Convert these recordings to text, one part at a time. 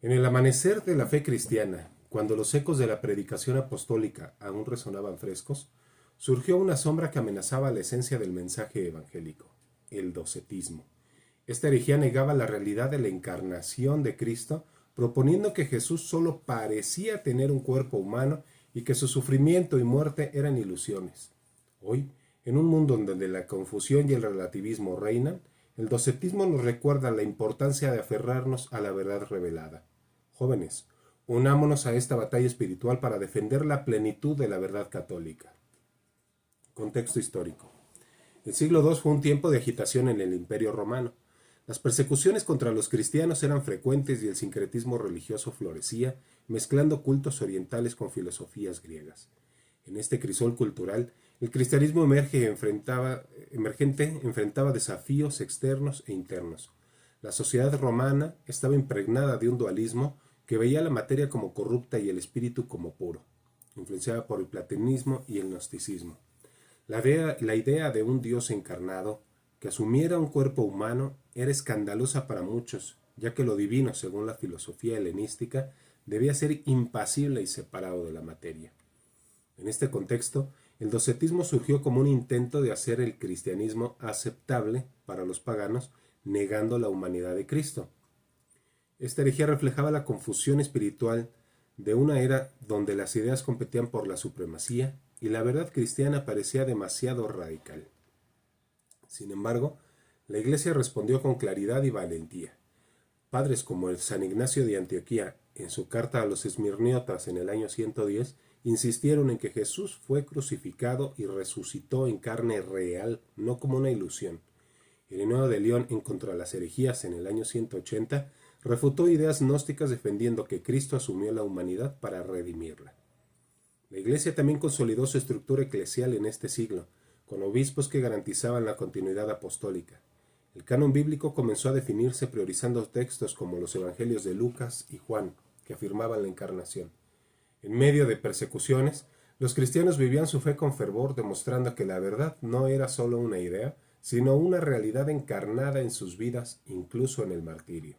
En el amanecer de la fe cristiana, cuando los ecos de la predicación apostólica aún resonaban frescos, surgió una sombra que amenazaba la esencia del mensaje evangélico, el docetismo. Esta herejía negaba la realidad de la encarnación de Cristo, proponiendo que Jesús solo parecía tener un cuerpo humano y que su sufrimiento y muerte eran ilusiones. Hoy, en un mundo donde la confusión y el relativismo reinan, el docetismo nos recuerda la importancia de aferrarnos a la verdad revelada. Jóvenes, unámonos a esta batalla espiritual para defender la plenitud de la verdad católica. Contexto histórico. El siglo II fue un tiempo de agitación en el Imperio Romano. Las persecuciones contra los cristianos eran frecuentes y el sincretismo religioso florecía, mezclando cultos orientales con filosofías griegas. En este crisol cultural, el cristianismo emergente enfrentaba desafíos externos e internos. La sociedad romana estaba impregnada de un dualismo que veía la materia como corrupta y el espíritu como puro, influenciada por el platonismo y el gnosticismo. La idea de un Dios encarnado que asumiera un cuerpo humano era escandalosa para muchos, ya que lo divino, según la filosofía helenística, debía ser impasible y separado de la materia. En este contexto, el docetismo surgió como un intento de hacer el cristianismo aceptable para los paganos, negando la humanidad de Cristo. Esta herejía reflejaba la confusión espiritual de una era donde las ideas competían por la supremacía y la verdad cristiana parecía demasiado radical. Sin embargo, la Iglesia respondió con claridad y valentía. Padres como el San Ignacio de Antioquía, en su carta a los esmirniotas en el año 110, insistieron en que Jesús fue crucificado y resucitó en carne real, no como una ilusión. Ireneo de León, en Contra las herejías en el año 180, refutó ideas gnósticas defendiendo que Cristo asumió la humanidad para redimirla. La Iglesia también consolidó su estructura eclesial en este siglo, con obispos que garantizaban la continuidad apostólica. El canon bíblico comenzó a definirse priorizando textos como los Evangelios de Lucas y Juan, que afirmaban la encarnación. En medio de persecuciones, los cristianos vivían su fe con fervor, demostrando que la verdad no era solo una idea, sino una realidad encarnada en sus vidas, incluso en el martirio.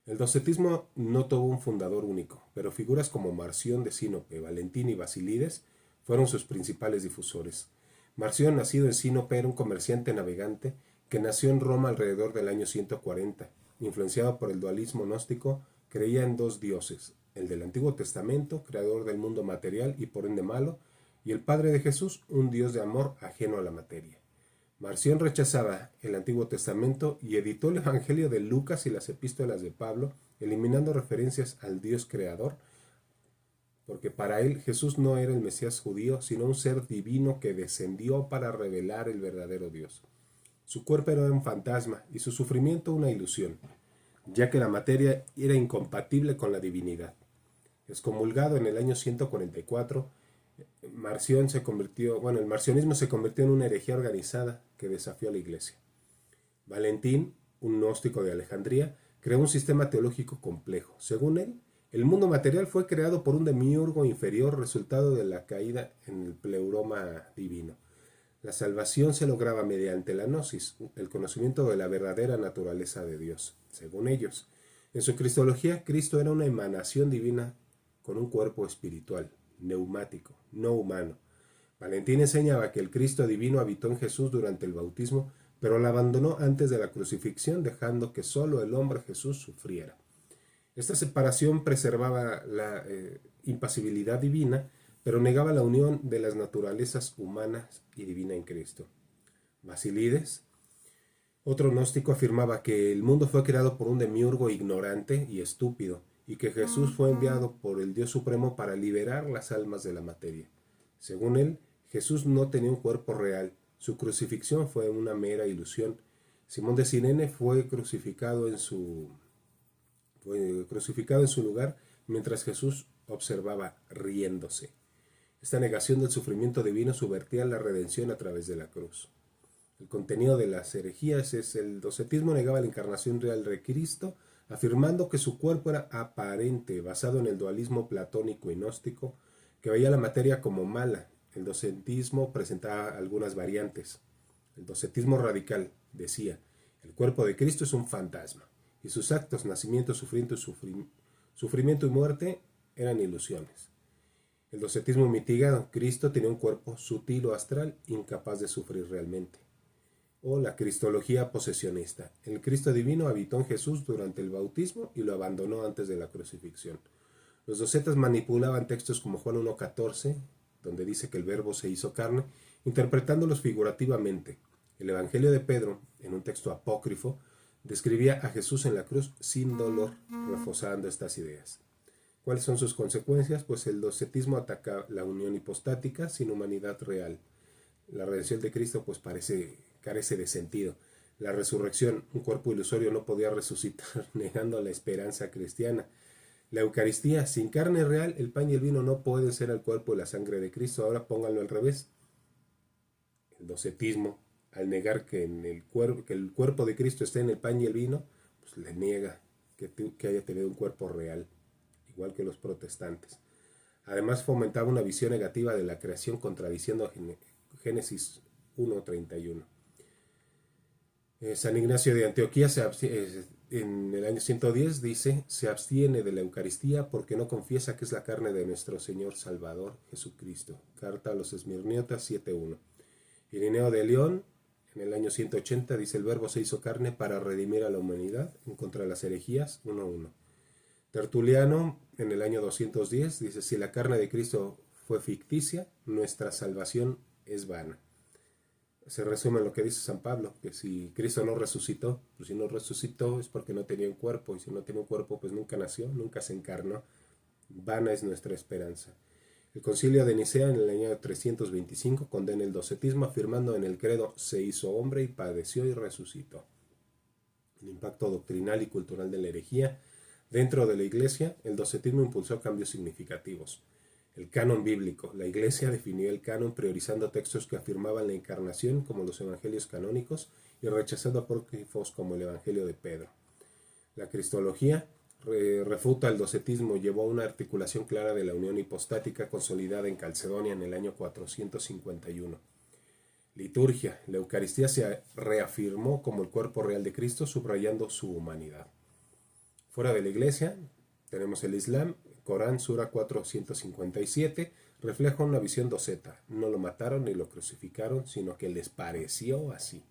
El docetismo no tuvo un fundador único, pero figuras como Marción de Sinope, Valentín y Basilides fueron sus principales difusores. Marción, nacido en Sinope, era un comerciante navegante que nació en Roma alrededor del año 140. Influenciado por el dualismo gnóstico, creía en dos dioses, el del Antiguo Testamento, creador del mundo material y por ende malo, y el Padre de Jesús, un Dios de amor ajeno a la materia. Marción rechazaba el Antiguo Testamento y editó el Evangelio de Lucas y las epístolas de Pablo, eliminando referencias al Dios creador, porque para él Jesús no era el Mesías judío, sino un ser divino que descendió para revelar el verdadero Dios. Su cuerpo era un fantasma y su sufrimiento una ilusión, ya que la materia era incompatible con la divinidad. Excomulgado en el año 144, el marcionismo se convirtió en una herejía organizada que desafió a la Iglesia. Valentín, un gnóstico de Alejandría, creó un sistema teológico complejo. Según él, el mundo material fue creado por un demiurgo inferior, resultado de la caída en el pleuroma divino. La salvación se lograba mediante la gnosis, el conocimiento de la verdadera naturaleza de Dios, según ellos. En su cristología, Cristo era una emanación divina con un cuerpo espiritual, neumático, no humano. Valentín enseñaba que el Cristo divino habitó en Jesús durante el bautismo, pero la abandonó antes de la crucifixión, dejando que solo el hombre Jesús sufriera. Esta separación preservaba la impasibilidad divina, pero negaba la unión de las naturalezas humanas y divina en Cristo. Basilides, otro gnóstico, afirmaba que el mundo fue creado por un demiurgo ignorante y estúpido, y que Jesús fue enviado por el Dios Supremo para liberar las almas de la materia. Según él, Jesús no tenía un cuerpo real, su crucifixión fue una mera ilusión. Simón de Cirene fue crucificado en su lugar mientras Jesús observaba riéndose. Esta negación del sufrimiento divino subvertía la redención a través de la cruz. El contenido de las herejías es: el docetismo negaba la encarnación real de Cristo, afirmando que su cuerpo era aparente, basado en el dualismo platónico y gnóstico, que veía la materia como mala. El docetismo presentaba algunas variantes. El docetismo radical decía: el cuerpo de Cristo es un fantasma, y sus actos, nacimiento, sufrimiento y muerte, eran ilusiones. El docetismo mitigado, Cristo tenía un cuerpo sutil o astral, incapaz de sufrir realmente. O la cristología posesionista. El Cristo divino habitó en Jesús durante el bautismo y lo abandonó antes de la crucifixión. Los docetas manipulaban textos como Juan 1:14, donde dice que el Verbo se hizo carne, interpretándolos figurativamente. El Evangelio de Pedro, en un texto apócrifo, describía a Jesús en la cruz sin dolor, reforzando estas ideas. ¿Cuáles son sus consecuencias? Pues el docetismo ataca la unión hipostática sin humanidad real. La redención de Cristo pues carece de sentido. La resurrección, un cuerpo ilusorio no podía resucitar, negando la esperanza cristiana. La Eucaristía, sin carne real, el pan y el vino no pueden ser el cuerpo y la sangre de Cristo. Ahora pónganlo al revés. El docetismo, al negar que el cuerpo de Cristo esté en el pan y el vino, pues le niega que haya tenido un cuerpo real, igual que los protestantes. Además fomentaba una visión negativa de la creación, contradiciendo Génesis 1:31. San Ignacio de Antioquía en el año 110 dice: se abstiene de la Eucaristía porque no confiesa que es la carne de nuestro Señor Salvador Jesucristo. Carta a los Esmirniotas 7:1. Ireneo de León en el año 180 dice: el Verbo se hizo carne para redimir a la humanidad en contra de las herejías 1:1. Tertuliano en el año 210 dice: si la carne de Cristo fue ficticia, nuestra salvación es vana. Se resume en lo que dice San Pablo, que si Cristo no resucitó, pues si no resucitó es porque no tenía un cuerpo, y si no tiene un cuerpo pues nunca nació, nunca se encarnó. Vana es nuestra esperanza. El Concilio de Nicea en el año 325 condena el docetismo, afirmando en el credo: se hizo hombre y padeció y resucitó. El impacto doctrinal y cultural de la herejía. Dentro de la Iglesia, el docetismo impulsó cambios significativos. El canon bíblico. La Iglesia definió el canon priorizando textos que afirmaban la encarnación, como los evangelios canónicos, y rechazando apócrifos como el Evangelio de Pedro. La cristología refuta el docetismo, llevó a una articulación clara de la unión hipostática consolidada en Calcedonia en el año 451. Liturgia. La Eucaristía se reafirmó como el cuerpo real de Cristo, subrayando su humanidad. Fuera de la Iglesia tenemos el Islam. Corán, Sura 457, refleja una visión doceta. No lo mataron ni lo crucificaron, sino que les pareció así.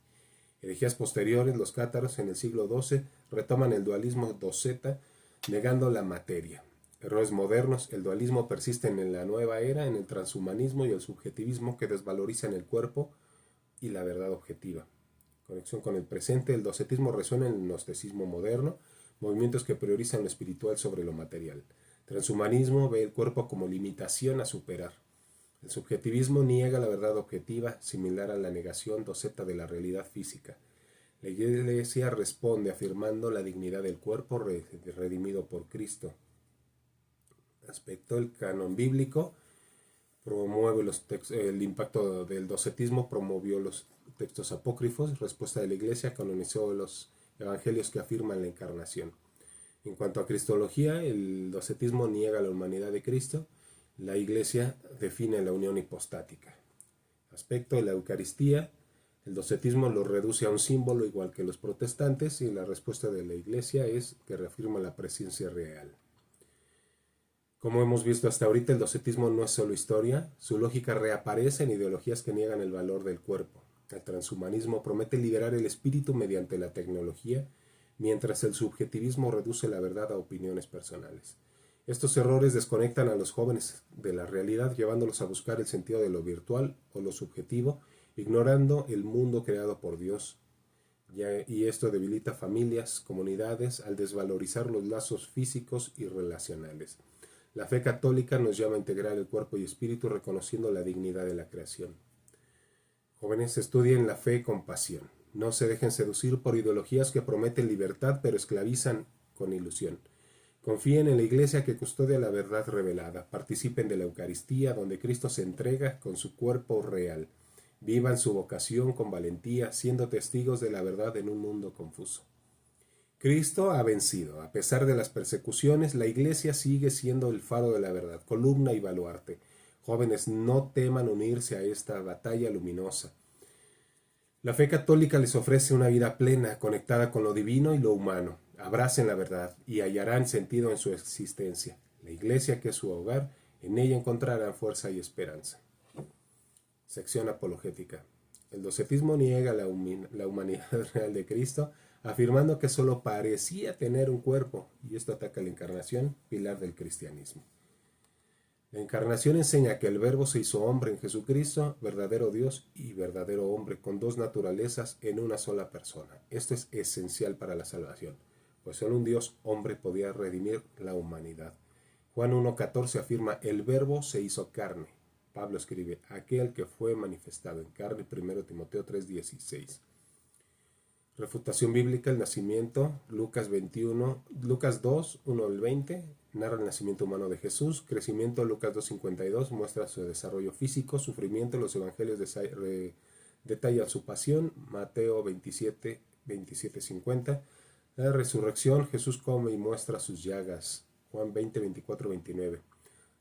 Herejías posteriores, los cátaros en el siglo XII retoman el dualismo doceta, negando la materia. Errores modernos, el dualismo persiste en la nueva era, en el transhumanismo y el subjetivismo que desvalorizan el cuerpo y la verdad objetiva. Conexión con el presente, el docetismo resuena en el gnosticismo moderno, movimientos que priorizan lo espiritual sobre lo material. Transhumanismo ve el cuerpo como limitación a superar. El subjetivismo niega la verdad objetiva, similar a la negación doceta de la realidad física. La Iglesia responde afirmando la dignidad del cuerpo redimido por Cristo. Aspecto: el canon bíblico promueve el impacto del docetismo, promovió los textos apócrifos. Respuesta de la Iglesia: canonizó los evangelios que afirman la encarnación. En cuanto a cristología, el docetismo niega la humanidad de Cristo. La Iglesia define la unión hipostática. Aspecto de la Eucaristía, el docetismo lo reduce a un símbolo igual que los protestantes, y la respuesta de la Iglesia es que reafirma la presencia real. Como hemos visto hasta ahorita, el docetismo no es solo historia, su lógica reaparece en ideologías que niegan el valor del cuerpo. El transhumanismo promete liberar el espíritu mediante la tecnología, mientras el subjetivismo reduce la verdad a opiniones personales. Estos errores desconectan a los jóvenes de la realidad, llevándolos a buscar el sentido de lo virtual o lo subjetivo, ignorando el mundo creado por Dios. Y esto debilita familias, comunidades, al desvalorizar los lazos físicos y relacionales. La fe católica nos llama a integrar el cuerpo y espíritu, reconociendo la dignidad de la creación. Jóvenes, estudien la fe con pasión. No se dejen seducir por ideologías que prometen libertad pero esclavizan con ilusión. Confíen en la Iglesia que custodia la verdad revelada. Participen de la Eucaristía, donde Cristo se entrega con su cuerpo real. Vivan su vocación con valentía, siendo testigos de la verdad en un mundo confuso. Cristo ha vencido. A pesar de las persecuciones, la Iglesia sigue siendo el faro de la verdad, columna y baluarte. Jóvenes, no teman unirse a esta batalla luminosa. La fe católica les ofrece una vida plena, conectada con lo divino y lo humano. Abracen la verdad y hallarán sentido en su existencia. La iglesia, que es su hogar, en ella encontrarán fuerza y esperanza. Sección apologética. El docetismo niega la humanidad real de Cristo, afirmando que solo parecía tener un cuerpo, y esto ataca la encarnación, pilar del cristianismo. La encarnación enseña que el Verbo se hizo hombre en Jesucristo, verdadero Dios y verdadero hombre, con dos naturalezas en una sola persona. Esto es esencial para la salvación, pues solo un Dios hombre podía redimir la humanidad. Juan 1:14 afirma: el Verbo se hizo carne. Pablo escribe: aquel que fue manifestado en carne. 1 Timoteo 3:16. Refutación bíblica: el nacimiento. Lucas 2, 1 al 20, narra el nacimiento humano de Jesús. Crecimiento: Lucas 2:52, muestra su desarrollo físico. Sufrimiento: los evangelios detallan su pasión. Mateo 27:50. La resurrección: Jesús come y muestra sus llagas. Juan 20, 24, 29.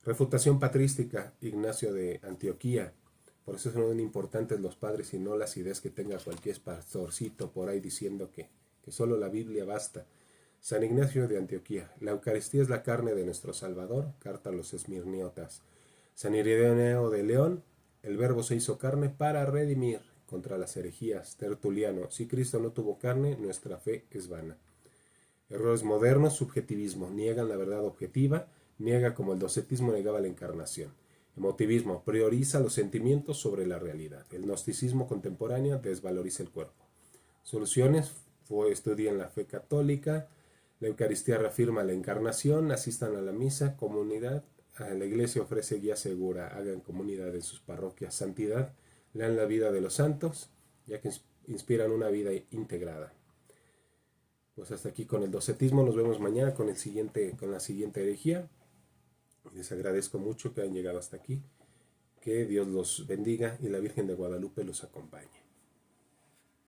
Refutación patrística: Ignacio de Antioquía. Por eso son importantes los padres y no las ideas que tenga cualquier pastorcito por ahí diciendo que solo la Biblia basta. San Ignacio de Antioquía: la Eucaristía es la carne de nuestro Salvador. Carta a los Esmirniotas. San Ireneo de León: el Verbo se hizo carne para redimir. Contra las herejías. Tertuliano: si Cristo no tuvo carne, nuestra fe es vana. Errores modernos: subjetivismo: niegan la verdad objetiva, niega como el docetismo negaba la encarnación. Emotivismo: prioriza los sentimientos sobre la realidad. El gnosticismo contemporáneo desvaloriza el cuerpo. Soluciones: estudien la fe católica. La Eucaristía reafirma la encarnación. Asistan a la misa. Comunidad: la iglesia ofrece guía segura. Hagan comunidad en sus parroquias. Santidad: lean la vida de los santos, ya que inspiran una vida integrada. Pues hasta aquí con el docetismo. Nos vemos mañana con la siguiente herejía. Les agradezco mucho que hayan llegado hasta aquí. Que Dios los bendiga y la Virgen de Guadalupe los acompañe.